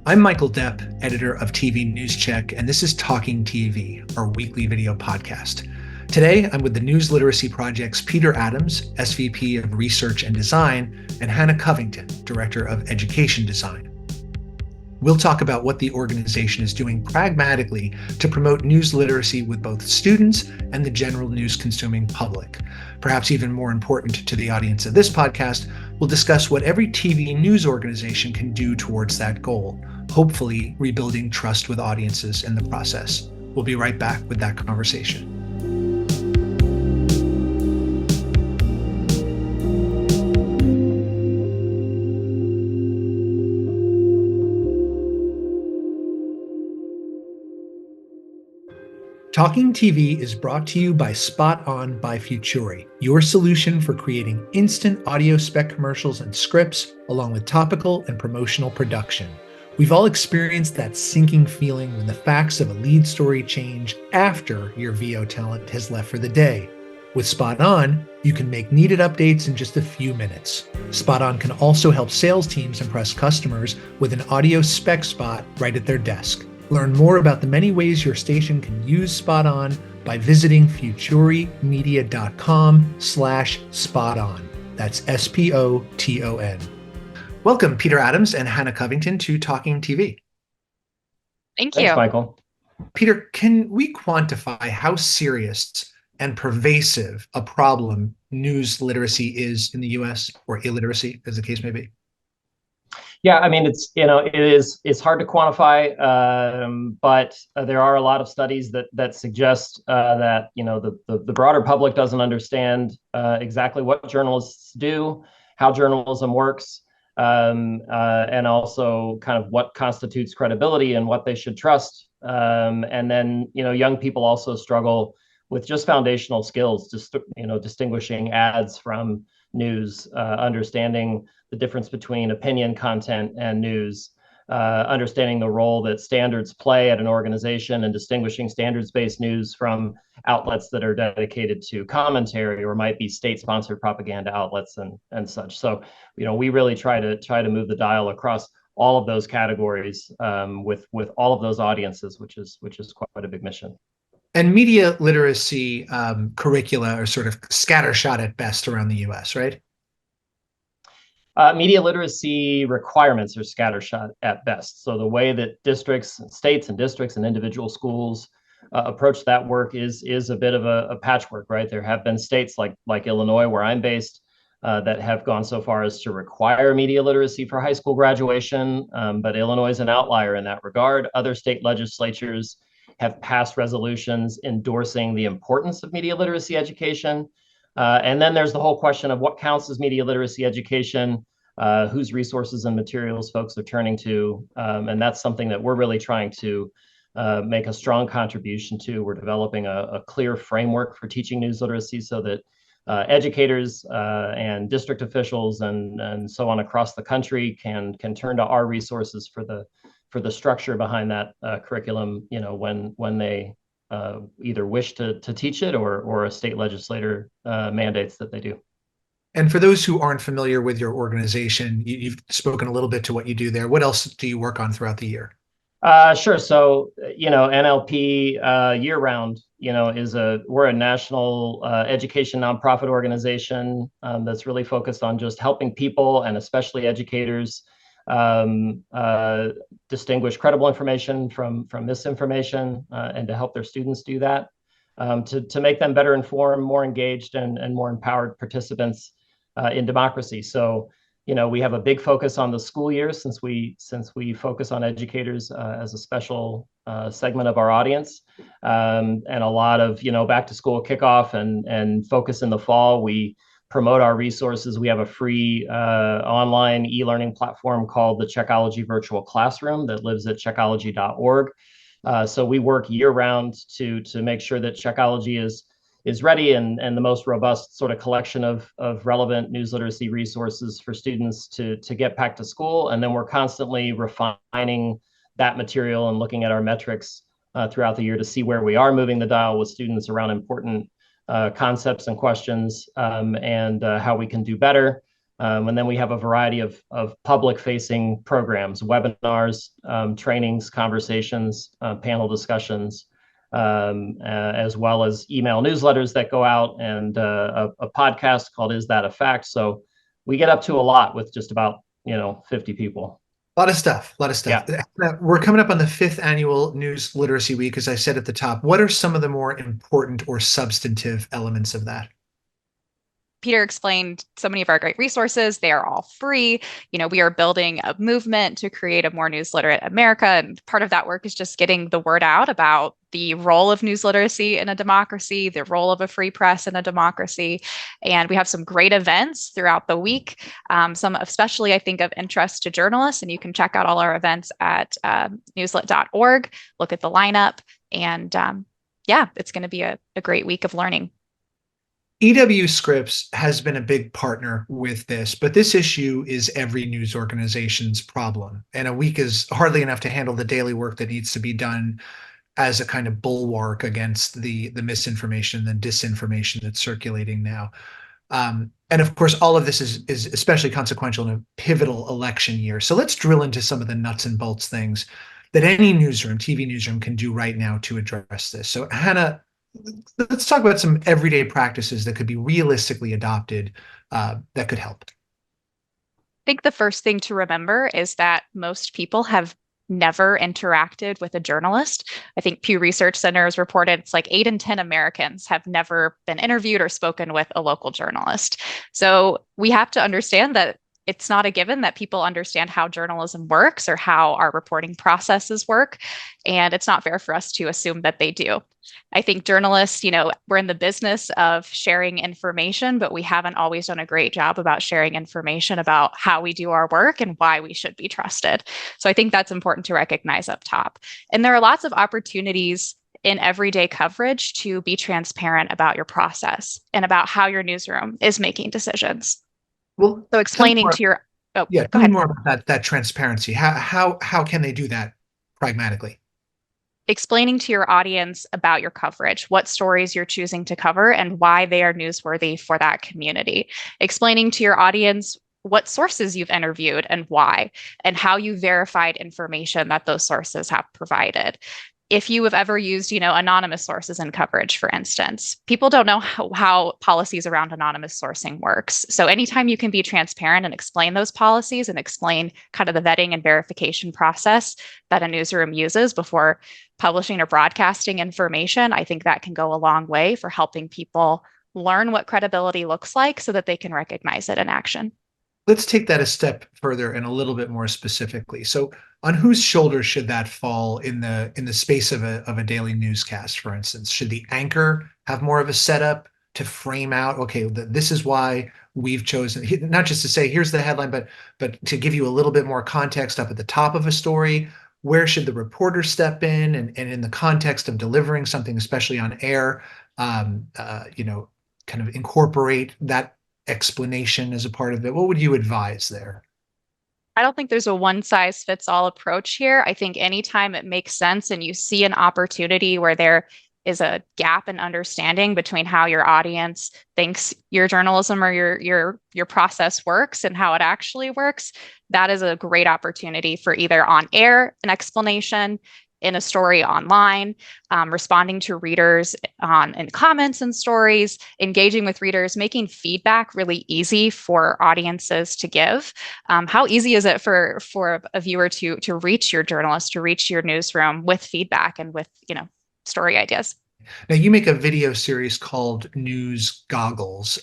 I'm Michael Depp, editor of TV News Check, and this is Talking TV, our weekly video podcast. Today, I'm with the News Literacy Project's Peter Adams, SVP of Research and Design, and Hannah Covington, Director of Education Design. We'll talk about what the organization is doing pragmatically to promote news literacy with both students and the general news-consuming public. Perhaps even more important to the audience of this podcast, we'll discuss what every TV news organization can do towards that goal, hopefully rebuilding trust with audiences in the process. We'll be right back with that conversation. Talking TV is brought to you by Spot On by Futuri, your solution for creating instant audio spec commercials and scripts, along with topical and promotional production. We've all experienced that sinking feeling when the facts of a lead story change after your VO talent has left for the day. With Spot On, you can make needed updates in just a few minutes. Spot On can also help sales teams impress customers with an audio spec spot right at their desk. Learn more about the many ways your station can use Spot On by visiting futurimedia.com/spoton. That's SPOTON. Welcome, Peter Adams and Hannah Covington, to Talking TV. Thanks, Thanks, Michael. Peter, can we quantify how serious and pervasive a problem news literacy is in the US, or illiteracy, as the case may be? Yeah, I mean, it's hard to quantify, but there are a lot of studies that suggest that the broader public doesn't understand exactly what journalists do, how journalism works, and also kind of what constitutes credibility and what they should trust. And then young people also struggle with just foundational skills, just distinguishing ads from news, understanding the difference between opinion content and news, understanding the role that standards play at an organization, and distinguishing standards-based news from outlets that are dedicated to commentary or might be state-sponsored propaganda outlets and such. So, we really try to move the dial across all of those categories with all of those audiences, which is quite a big mission. And media literacy curricula are sort of scattershot at best around the US, right? Media literacy requirements are scattershot at best. So the way that states and districts and individual schools approach that work is a bit of a patchwork, right? There have been states like Illinois, where I'm based, that have gone so far as to require media literacy for high school graduation, but Illinois is an outlier in that regard. Other state legislatures have passed resolutions endorsing the importance of media literacy education. And then there's the whole question of what counts as media literacy education, whose resources and materials folks are turning to. And that's something that we're really trying to make a strong contribution to. We're developing a clear framework for teaching news literacy so that educators and district officials and so on across the country can turn to our resources for the structure behind that curriculum, when they either wish to teach it or a state legislator mandates that they do. And for those who aren't familiar with your organization, you've spoken a little bit to what you do there. What else do you work on throughout the year? Sure. So, NLP year round, we're a national education nonprofit organization that's really focused on just helping people, and especially educators, distinguish credible information from misinformation, and to help their students do that, to make them better informed, more engaged, and more empowered participants in democracy. So, we have a big focus on the school year, since we focus on educators as a special segment of our audience, and a lot of back to school kickoff and focus in the fall. We promote our resources. We have a free online e-learning platform called the Checkology Virtual Classroom that lives at checkology.org. So we work year round to make sure that Checkology is ready and the most robust sort of collection of relevant news literacy resources for students to get back to school. And then we're constantly refining that material and looking at our metrics throughout the year to see where we are moving the dial with students around important concepts and questions, and how we can do better. And then we have a variety of public-facing programs, webinars, trainings, conversations, panel discussions, as well as email newsletters that go out, and a podcast called Is That a Fact? So we get up to a lot with just about 50 people. A lot of stuff, a lot of stuff. Yeah. We're coming up on the 5th annual News Literacy Week, as I said at the top. What are some of the more important or substantive elements of that? Peter explained so many of our great resources. They are all free. We are building a movement to create a more news literate America. And part of that work is just getting the word out about the role of news literacy in a democracy, the role of a free press in a democracy. And we have some great events throughout the week, some especially, I think, of interest to journalists. And you can check out all our events at newslit.org, look at the lineup. And it's going to be a great week of learning. EW Scripps has been a big partner with this, but this issue is every news organization's problem. And a week is hardly enough to handle the daily work that needs to be done as a kind of bulwark against the misinformation and disinformation that's circulating now. And of course, all of this is especially consequential in a pivotal election year. So let's drill into some of the nuts and bolts things that any newsroom, TV newsroom, can do right now to address this. So Hannah, let's talk about some everyday practices that could be realistically adopted that could help. I think the first thing to remember is that most people have never interacted with a journalist. I think Pew Research Center has reported it's like 8 in 10 Americans have never been interviewed or spoken with a local journalist. So we have to understand that it's not a given that people understand how journalism works or how our reporting processes work. And it's not fair for us to assume that they do. I think journalists, we're in the business of sharing information, but we haven't always done a great job about sharing information about how we do our work and why we should be trusted. So I think that's important to recognize up top. And there are lots of opportunities in everyday coverage to be transparent about your process and about how your newsroom is making decisions. Well, so explaining to your go ahead. More about that transparency. How can they do that pragmatically? Explaining to your audience about your coverage, what stories you're choosing to cover and why they are newsworthy for that community. Explaining to your audience what sources you've interviewed and why, and how you verified information that those sources have provided. If you have ever used, anonymous sources in coverage, for instance, people don't know how policies around anonymous sourcing works. So anytime you can be transparent and explain those policies and explain kind of the vetting and verification process that a newsroom uses before publishing or broadcasting information, I think that can go a long way for helping people learn what credibility looks like so that they can recognize it in action. Let's take that a step further and a little bit more specifically. So on whose shoulders should that fall in the space of a daily newscast, for instance? Should the anchor have more of a setup to frame out, okay, this is why we've chosen, not just to say, here's the headline, but to give you a little bit more context up at the top of a story? Where should the reporter step in? And in the context of delivering something, especially on air, kind of incorporate that explanation as a part of it? What would you advise there? I don't think there's a one size fits all approach here. I think anytime it makes sense and you see an opportunity where there is a gap in understanding between how your audience thinks your journalism or your process works and how it actually works, that is a great opportunity for either on air an explanation, in a story online, responding to readers in comments and stories, engaging with readers, making feedback really easy for audiences to give. How easy is it for a viewer to reach your journalist, to reach your newsroom with feedback and with story ideas? Now, you make a video series called News Goggles,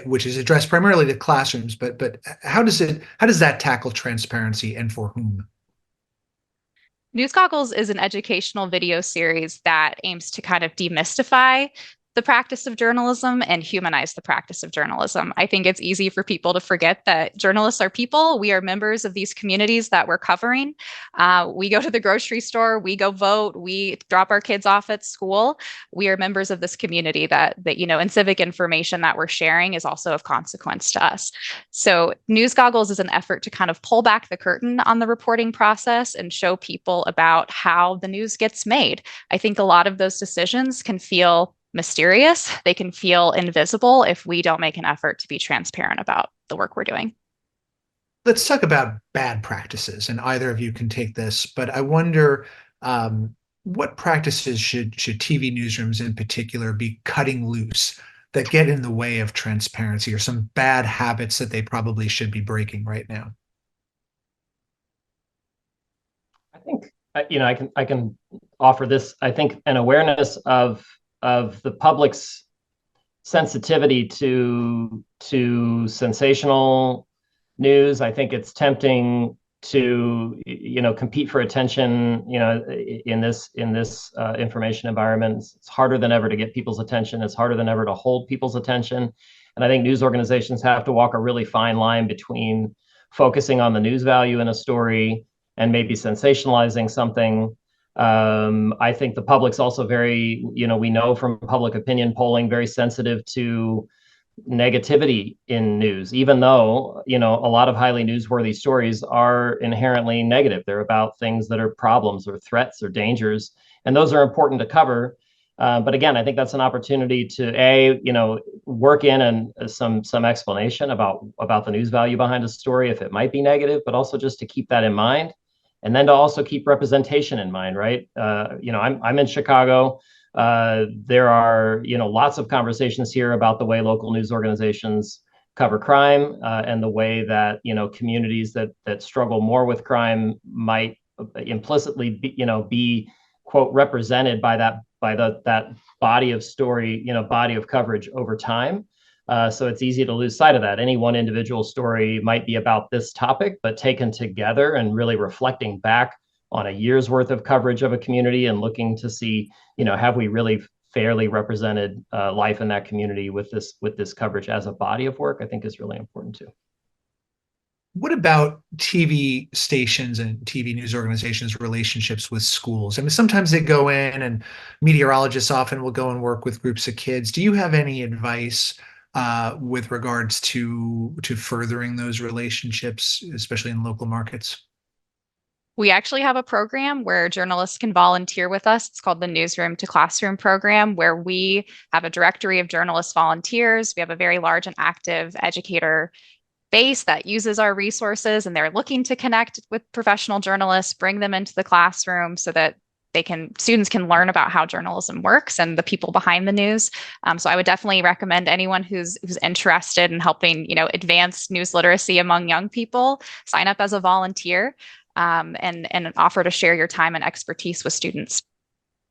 which is addressed primarily to classrooms, but how does that tackle transparency and for whom? News Goggles is an educational video series that aims to kind of demystify the practice of journalism and humanize the practice of journalism. I think it's easy for people to forget that journalists are people. We are members of these communities that we're covering. We go to the grocery store, we go vote, we drop our kids off at school. We are members of this community that and civic information that we're sharing is also of consequence to us. So News Goggles is an effort to kind of pull back the curtain on the reporting process and show people about how the news gets made. I think a lot of those decisions can feel mysterious. They can feel invisible if we don't make an effort to be transparent about the work we're doing. Let's talk about bad practices, and either of you can take this, but I wonder what practices should TV newsrooms in particular be cutting loose that get in the way of transparency, or some bad habits that they probably should be breaking right now? I think I can offer this. I think an awareness of the public's sensitivity to sensational news. I think it's tempting to compete for attention in this information environment. It's harder than ever to get people's attention. It's harder than ever to hold people's attention. And I think news organizations have to walk a really fine line between focusing on the news value in a story and maybe sensationalizing something. I think the public's also very, we know from public opinion polling, very sensitive to negativity in news, even though, a lot of highly newsworthy stories are inherently negative. They're about things that are problems or threats or dangers, and those are important to cover. But again, I think that's an opportunity to work in and some explanation about the news value behind a story if it might be negative, but also just to keep that in mind, and then to also keep representation in mind, right? I'm in Chicago. There are lots of conversations here about the way local news organizations cover crime, and the way that communities that struggle more with crime might implicitly be quote represented by that body of story, body of coverage over time. So it's easy to lose sight of that. Any one individual story might be about this topic, but taken together and really reflecting back on a year's worth of coverage of a community and looking to see, have we really fairly represented life in that community with this coverage as a body of work, I think is really important too. What about TV stations and TV news organizations' relationships with schools? I mean, sometimes they go in, and meteorologists often will go and work with groups of kids. Do you have any advice with regards to furthering those relationships, especially in local markets? We actually have a program where journalists can volunteer with us. It's called the Newsroom to Classroom program, where we have a directory of journalist volunteers. We have a very large and active educator base that uses our resources, and they're looking to connect with professional journalists, bring them into the classroom so that students can learn about how journalism works and the people behind the news. So I would definitely recommend anyone who's interested in helping, advance news literacy among young people, sign up as a volunteer, and offer to share your time and expertise with students.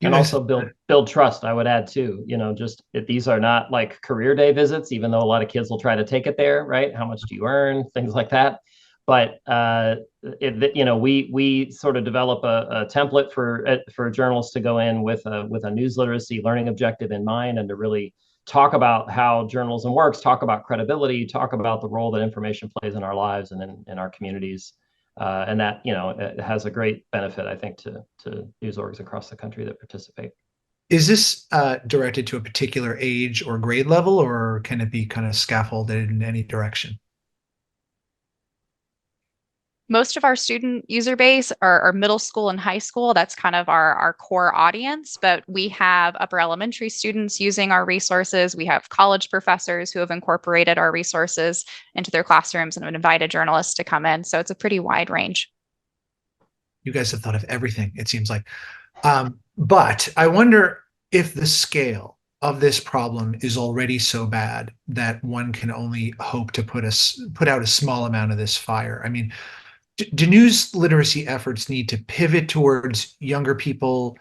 And also build trust, I would add too. These are not like career day visits, even though a lot of kids will try to take it there, right? How much do you earn? Things like that. But we sort of develop a template for journalists to go in with a news literacy learning objective in mind, and to really talk about how journalism works, talk about credibility, talk about the role that information plays in our lives and in our communities. And that, it has a great benefit, I think, to news orgs across the country that participate. Is this directed to a particular age or grade level, or can it be kind of scaffolded in any direction? Most of our student user base are middle school and high school. That's kind of our core audience, but we have upper elementary students using our resources. We have college professors who have incorporated our resources into their classrooms and have invited journalists to come in. So it's a pretty wide range. You guys have thought of everything, it seems like. But I wonder if the scale of this problem is already so bad that one can only hope to put out a small amount of this fire. I mean, do news literacy efforts need to pivot towards younger people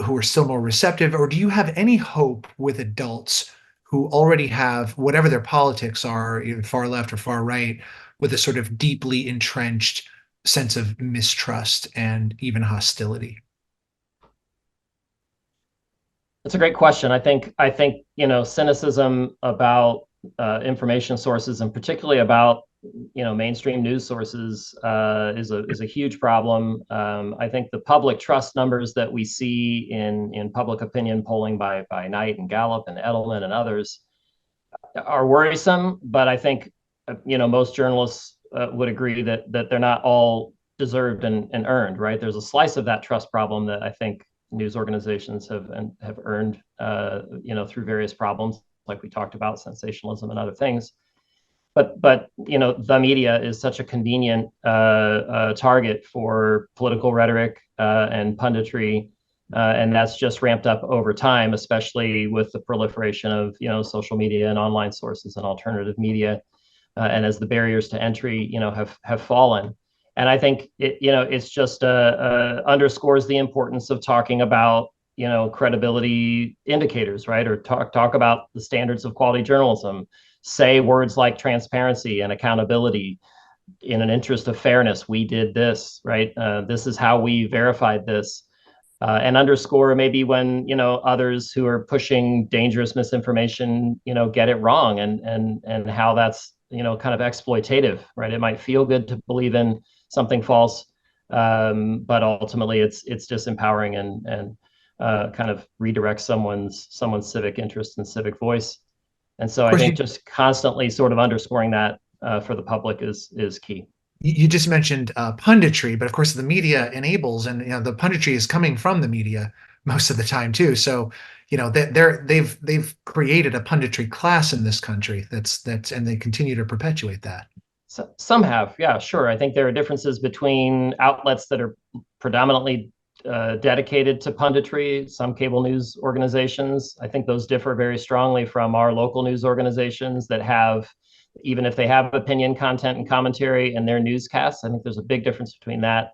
who are still more receptive, or do you have any hope with adults who already have, whatever their politics are, either far left or far right, with a sort of deeply entrenched sense of mistrust and even hostility? That's a great question. I think cynicism about information sources, and particularly about mainstream news sources, is a huge problem. I think the public trust numbers that we see in public opinion polling by Knight and Gallup and Edelman and others are worrisome. But I think most journalists would agree that they're not all deserved and earned, right? There's a slice of that trust problem that I think news organizations have earned, through various problems, like we talked about, sensationalism and other things. But the media is such a convenient target for political rhetoric and punditry, and that's just ramped up over time, especially with the proliferation of social media and online sources and alternative media, and as the barriers to entry have fallen. And I think it's just underscores the importance of talking about credibility indicators, right? Or talk about the standards of quality journalism. Say words like transparency and accountability. In an interest of fairness, we did this, right? This is how we verified this. And underscore maybe when others who are pushing dangerous misinformation get it wrong, and how that's kind of exploitative, right? It might feel good to believe in something false, but ultimately it's disempowering and kind of redirects someone's civic interest and civic voice. And so I think just constantly sort of underscoring that for the public is key. You just mentioned punditry, but of course the media enables, and the punditry is coming from the media most of the time too. So they've created a punditry class in this country that's and they continue to perpetuate that. So, some have, yeah, sure. I think there are differences between outlets that are predominantly dedicated to punditry, some cable news organizations. I think those differ very strongly from our local news organizations that have, even if they have opinion, content, and commentary in their newscasts. I think there's a big difference between that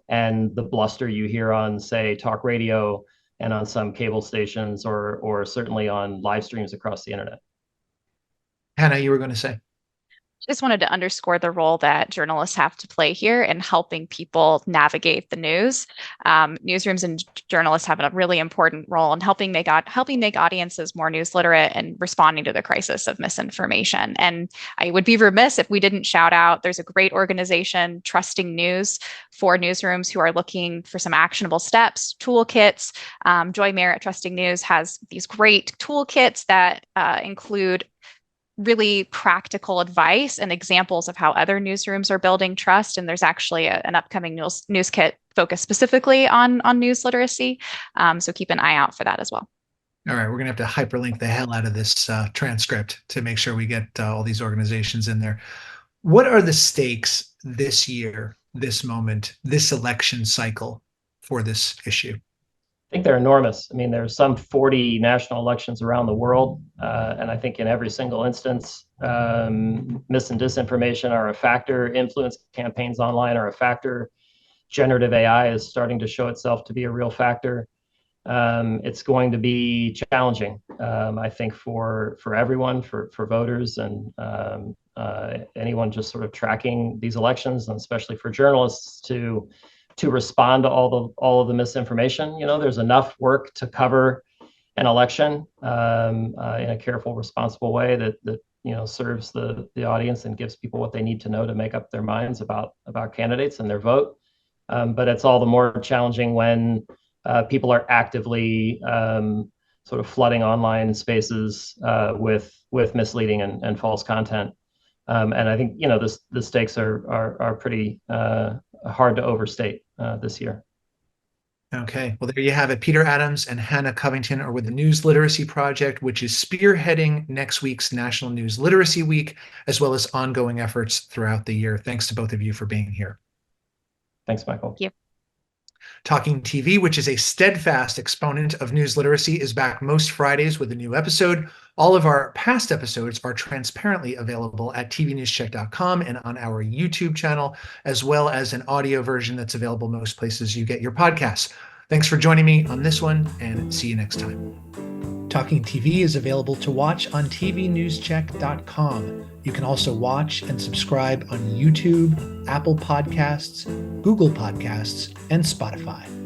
and the bluster you hear on, say, talk radio and on some cable stations, or certainly on live streams across the internet. Hannah, you were going to say? Just wanted to underscore the role that journalists have to play here in helping people navigate the news. Newsrooms and journalists have a really important role in helping make audiences more news literate and responding to the crisis of misinformation. And I would be remiss if we didn't shout out, there's a great organization, Trusting News, for newsrooms who are looking for some actionable steps, toolkits. Joy Mayer at Trusting News has these great toolkits that include really practical advice and examples of how other newsrooms are building trust. And there's actually an upcoming news kit focused specifically on news literacy. So keep an eye out for that as well. All right, we're going to have to hyperlink the hell out of this transcript to make sure we get all these organizations in there. What are the stakes this year, this moment, this election cycle for this issue? I think they're enormous. I mean, there's some 40 national elections around the world, and I think in every single instance, mis and disinformation are a factor. Influence campaigns online are a factor. Generative AI is starting to show itself to be a real factor. It's going to be challenging, I think, for everyone, for voters, and anyone just sort of tracking these elections, and especially for journalists to respond to all of the misinformation. There's enough work to cover an election in a careful, responsible way that serves the audience and gives people what they need to know to make up their minds about candidates and their vote. But it's all the more challenging when people are actively sort of flooding online spaces with misleading and false content. And I think the stakes are pretty hard to overstate this year. Okay, well, there you have it. Peter Adams and Hannah Covington are with the News Literacy Project, which is spearheading next week's National News Literacy Week, as well as ongoing efforts throughout the year. Thanks to both of you for being here. Thanks, Michael. Thank you. Talking TV, which is a steadfast exponent of news literacy, is back most Fridays with a new episode. All of our past episodes are transparently available at tvnewscheck.com and on our YouTube channel, as well as an audio version that's available most places you get your podcasts. Thanks for joining me on this one, and see you next time. Talking TV is available to watch on tvnewscheck.com. You can also watch and subscribe on YouTube, Apple Podcasts, Google Podcasts, and Spotify.